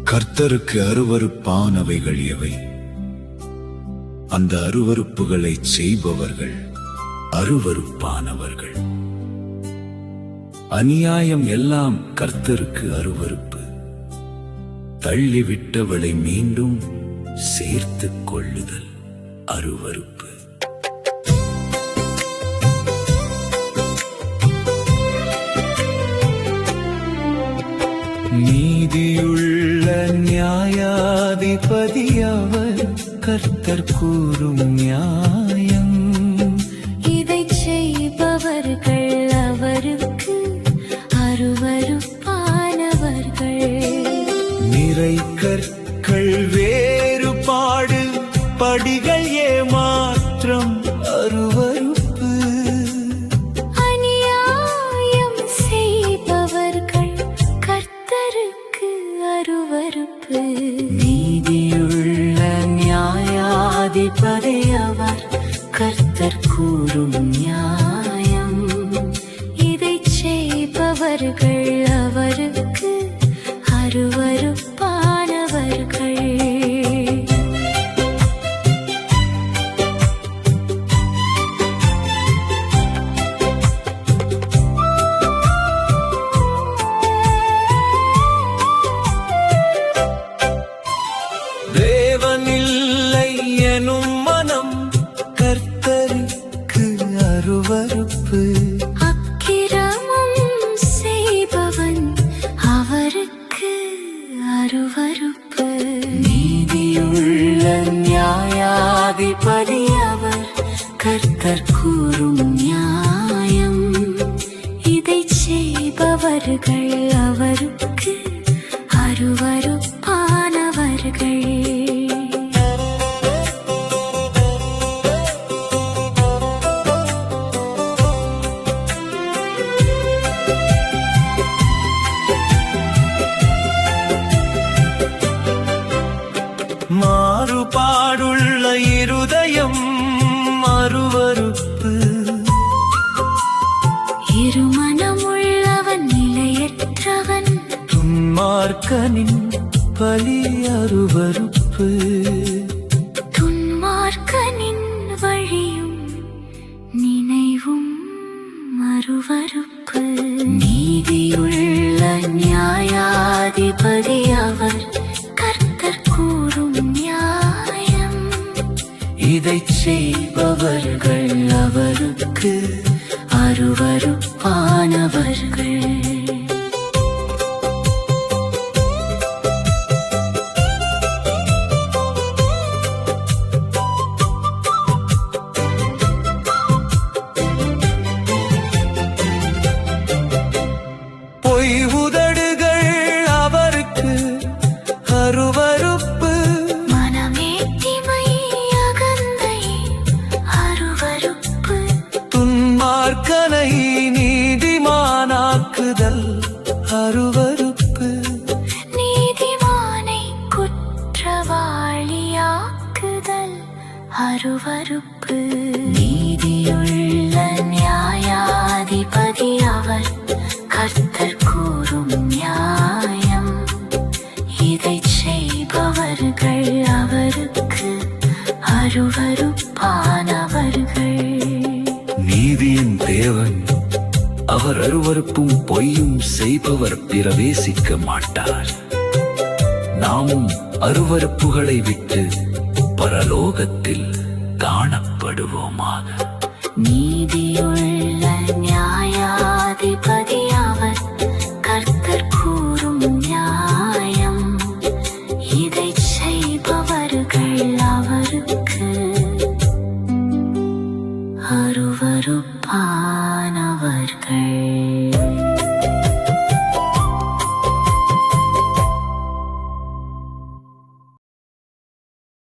கர்த்தருக்கு அருவருப்பானவைகள் எவை? அந்த அருவருப்புகளை செய்பவர்கள் அருவருப்பானவர்கள். அநியாயம் எல்லாம் கர்த்தருக்கு அருவருப்பு. தள்ளிவிட்டவளை மீண்டும் சேர்த்துக் கொள்ளுதல் அருவருப்பு. நீதியுள்ள நியாயாதிபதி அவர், கர்த்தர் கூறும் நியாயம். இதை செய்பவர்கள் அவருக்கு அருவருப்பானவர்கள். நிறை கற்கள் வேறுபாடு, படிகள் ஏமாற்றம் அருவருப்பு. அநியாயம் செய்பவர்கள் கர்த்தருக்கு அருவருப்பு. நீதியுள்ள நியாயாதிபதி அவர், கர்த்தர் கூறும் நியாயம். இதை செய்பவர்கள் அவருக்கு அருவருப்பானவர்கள். தேவனில்லை எனும் மனம் கர்த்தருக்கு அருவருப்பு. அக்கிரமம் செய்பவன் அவருக்கு அருவருப்பு. நீதியுள்ள நியாயாதிபதி அவர், கர்த்தர் கூறும் நியாயம். இதை செய்பவர்கள் அவருக்கு அருவருப்பானவர்கள். மாறுபாடுள்ள இருதயம் அருவருப்பு. இருமனமுள்ளவன் நிலையற்றவன். துன்மார்க்கனின் பலி அருவருப்பு. துன்மார்க்கனின் வழியும் நினைவும் அருவருப்பு. நீதியுள்ள நியாயாதிபதி அவர், கர்த்தர் கூறும் நியாயம். இதை செய்பவர்கள் அவருக்கு அருவருப்பானவர்கள். பொய் உதடுகள் அவருக்கு அருவருப்பு. மனமேட்டிமை அகந்தை அருவருப்பு. துன்மார்க்கனை நீதிமானாக்குதல் அருவருப்பு. நீதிமானை குற்றவாளியாக்குதல் அருவருப்பு. நீதியுள்ள நியாயாதிபதி அவர், கர்த்தர் கூறும் நியாயம். இதை செய்பவர்கள் அவருக்கு அருவருப்பானவர்கள். நீதியின் தேவன் அவர் அருவருப்பும் பொய்யும் செய்பவர் பிரவேசிக்க மாட்டார். நாமும் அருவருப்புகளை விட்டு பரலோகத்தில் காணப்படுவோமாக. நீதியுள்ள நியாயாதிபதி அவர், கர்த்தர் கூறும் நியாயம். இதை செய்பவர்கள் அவருக்கு அருவருப்பானவர்கள்.